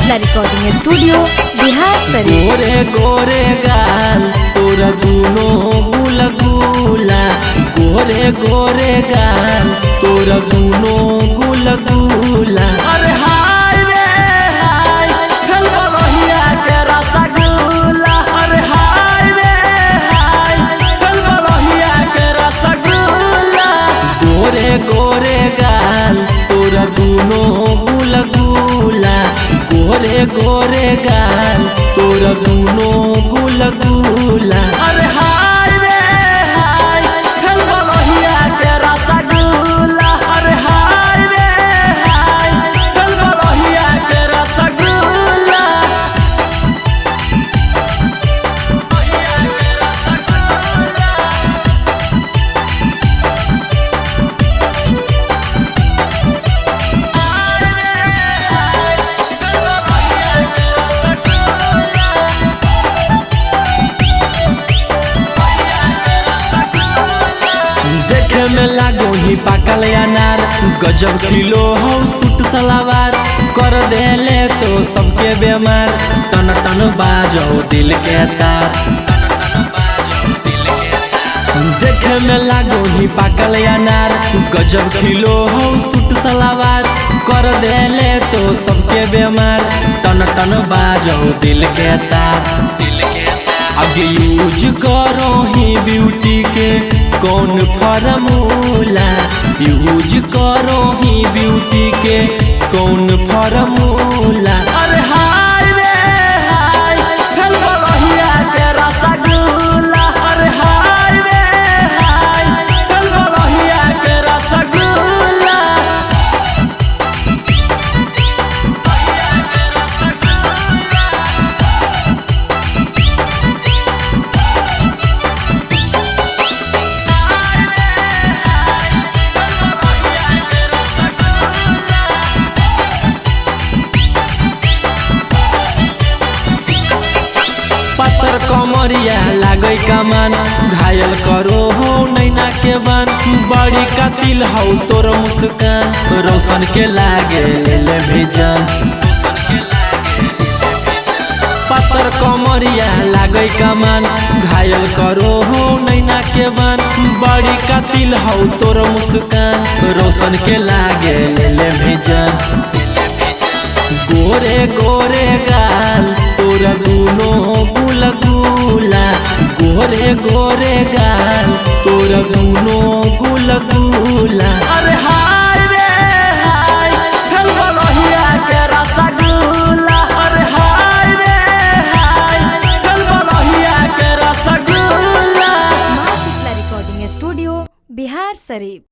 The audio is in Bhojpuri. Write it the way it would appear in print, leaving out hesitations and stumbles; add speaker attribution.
Speaker 1: Shitala recording studio Bihar Sharif.
Speaker 2: गोरे गोरे गाल तोरा दूनो गुलगुला, गोरे गोरे गाल तोरा दूनो गुलगुला। अरे हाय रे हाय खेलबा रहिया के रसगुल्ला। अरे हाय रे हाय खेलबा रहिया के रसगुल्ला। गोरे गोरे गाल तोरा दूनो गुलगुला, गोरे गोरे गाल तोरा दूनो गुलगुला। अरे हाय रे हाय खेलबा रहिया के रसगुल्ला। अरे हाय रे हाय खेलबा रहिया के रसगुल्ला। देखे में लागो ही पाकल अनार, गजब खिलो हो सूट सलावार। कर देले तो सबके बेमार, टन टन बाजो दिल के तार। देखे में लागो ही पाकल अनार, गजब खिलो हो सूट सलावार। कर देले तो सबके बेमार, टन टन बाजो दिल के तार। आगे यूज करो ही ब्यूटी के कौन फार्मूला, यूज करो ही ब्यूटी के कौन फार्मूला। अरे हाय रे हाय खेलबा रहिया के रसगुल्ला। अरे हाय रे हाय खेलबा रहिया के रसगुल्ला। पत्थर कमरिया लागे कमान, घायल करो हो नैना के बान। बड़ी कातिल हो तोर मुस्कान, रोशन के लागे ले भेजन। पत्थर कमरिया लागे कमान, घायल करो हो नैना के बान। बड़ी कातिल हो तोर मुस्कान, रोशन के लागे ले भेजन। गोरे गोरे गाल तोरा दूनो गुलगुला, गोरे गोरे गाल तोरा दूनो गुलगुला। अरे हाय रे हाय खेलबा रहिया के रसगुल्ला। अरे हाय रे हाय खेलबा रहिया के रसगुल्ला।
Speaker 1: Shitala recording studio Bihar Sharif.